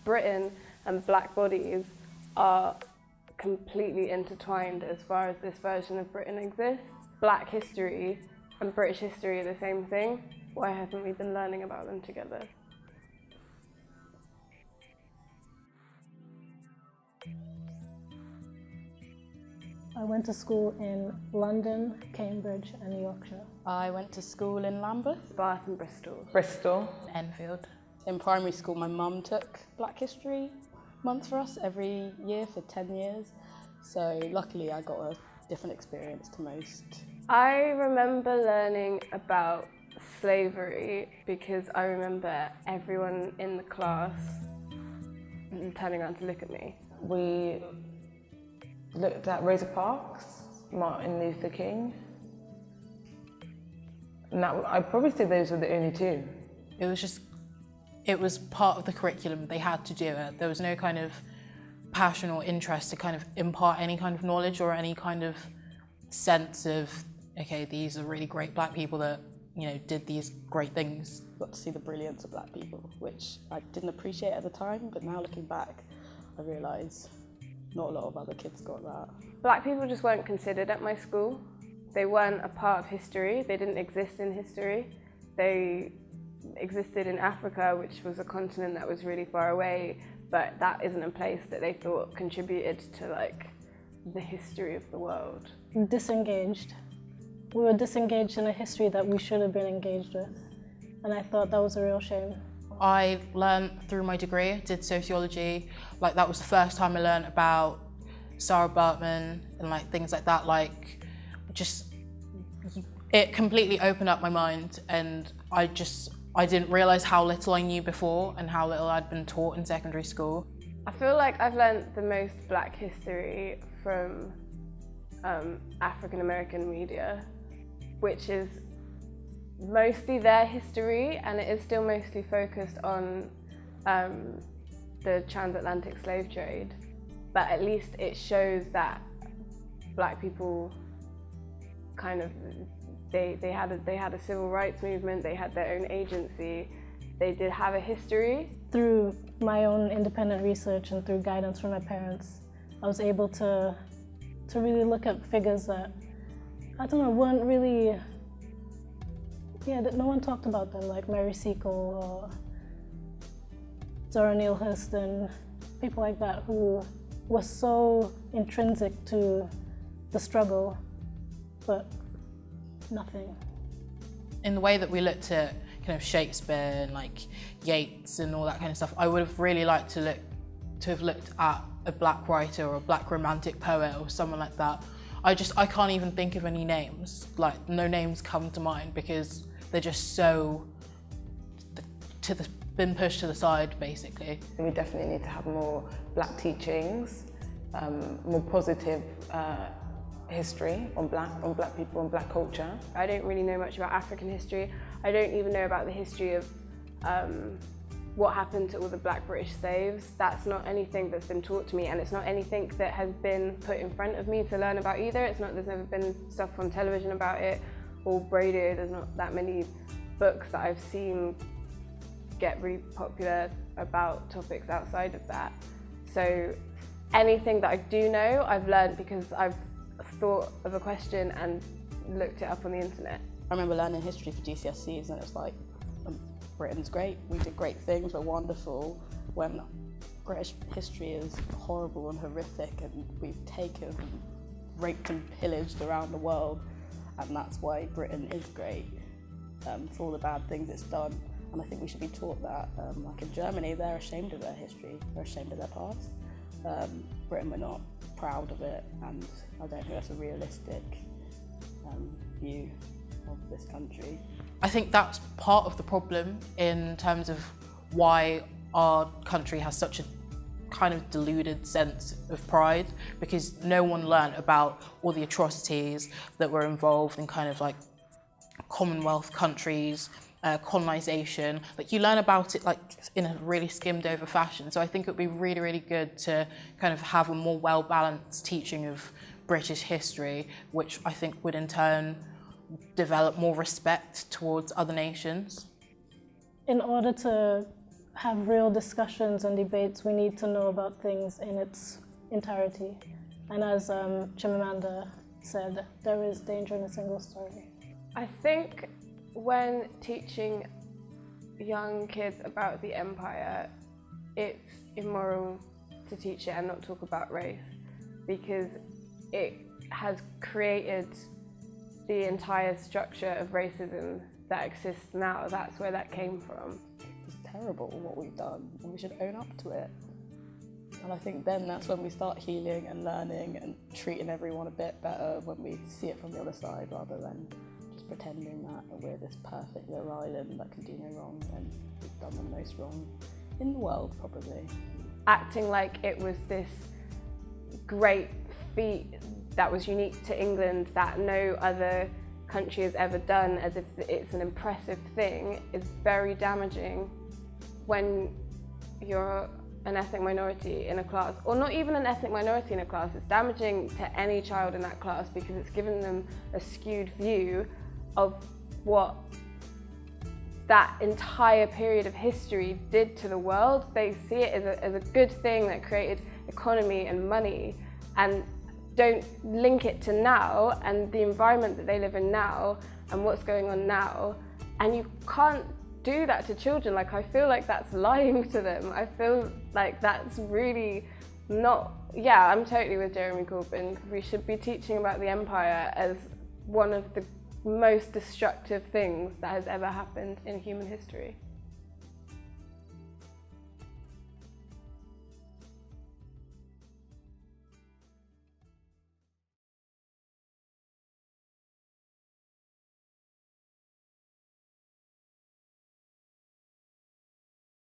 Britain and black bodies are completely intertwined as far as this version of Britain exists. Black history and British history are the same thing. Why haven't we been learning about them together? I went to school in London, Cambridge and Yorkshire. I went to school in Lambeth. Bath and Bristol. Bristol. Enfield. In primary school, my mum took Black History Month for us every year for 10 years. So luckily I got a different experience to most. I remember learning about slavery because I remember everyone in the class turning around to look at me. We looked at Rosa Parks, Martin Luther King. And I'd probably say those were the only two. It was part of the curriculum. They had to do it. There was no kind of passion or interest to kind of impart any kind of knowledge or any kind of sense of, okay, these are really great black people that, you know, did these great things. Got to see the brilliance of black people, which I didn't appreciate at the time, but now looking back, I realise not a lot of other kids got that. Black people just weren't considered at my school. They weren't a part of history. They didn't exist in history. They existed in Africa, which was a continent that was really far away, but that isn't a place that they thought contributed to like the history of the world. Disengaged. We were disengaged in a history that we should have been engaged with, and I thought that was a real shame. I learned through my degree, did sociology, like that was the first time I learned about Sarah Baartman and like things like that, like just, it completely opened up my mind, and I didn't realise how little I knew before and how little I'd been taught in secondary school. I feel like I've learned the most black history from African American media, which is mostly their history, and it is still mostly focused on the transatlantic slave trade, but at least it shows that black people kind of, they had a civil rights movement, they had their own agency, they did have a history. Through my own independent research and through guidance from my parents, I was able to really look at figures that, I don't know, weren't really, that no one talked about them, like Mary Seacole or Zora Neale Hurston, people like that who were so intrinsic to the struggle, but nothing. In the way that we looked at kind of Shakespeare and like Yeats and all that kind of stuff, I would have really liked to have looked at a black writer or a black romantic poet or someone like that. I can't even think of any names, like no names come to mind because they're just so been pushed to the side, basically. We definitely need to have more black teachings, more positive history on black people and black culture. I don't really know much about African history. I don't even know about the history of what happened to all the black British slaves. That's not anything that's been taught to me, and it's not anything that has been put in front of me to learn about either. There's never been stuff on television about it or radio. There's not that many books that I've seen get really popular about topics outside of that. So anything that I do know, I've learned because I've thought of a question and looked it up on the internet. I remember learning history for GCSEs and it was like, Britain's great, we did great things, we're wonderful, when British history is horrible and horrific and we've taken and raped and pillaged around the world, and that's why Britain is great, for all the bad things it's done. And I think we should be taught that. Like in Germany, they're ashamed of their history, they're ashamed of their past. Britain, we're not proud of it, and I don't think that's a realistic view of this country. I think that's part of the problem in terms of why our country has such a kind of deluded sense of pride, because no one learnt about all the atrocities that were involved in kind of like Commonwealth countries, colonisation. Like you learn about it like in a really skimmed over fashion. So I think it would be really, really good to kind of have a more well-balanced teaching of British history, which I think would in turn develop more respect towards other nations. In order to have real discussions and debates, we need to know about things in its entirety. And as Chimamanda said, there is danger in a single story. I think when teaching young kids about the empire, it's immoral to teach it and not talk about race, because it has created the entire structure of racism that exists now. That's where that came from. It's terrible what we've done, and we should own up to it. And I think then that's when we start healing and learning and treating everyone a bit better, when we see it from the other side rather than just pretending that we're this perfect little island that can do no wrong, and we've done the most wrong in the world, probably. Acting like it was this great feat that was unique to England that no other country has ever done, as if it's an impressive thing, is very damaging when you're an ethnic minority in a class, or not even an ethnic minority in a class. It's damaging to any child in that class because it's given them a skewed view of what that entire period of history did to the world. They see it as a good thing that created economy and money, and don't link it to now and the environment that they live in now and what's going on now. And you can't do that to children. Like, I feel like that's lying to them. I feel like that's really not, yeah, I'm totally with Jeremy Corbyn. We should be teaching about the empire as one of the most destructive things that has ever happened in human history.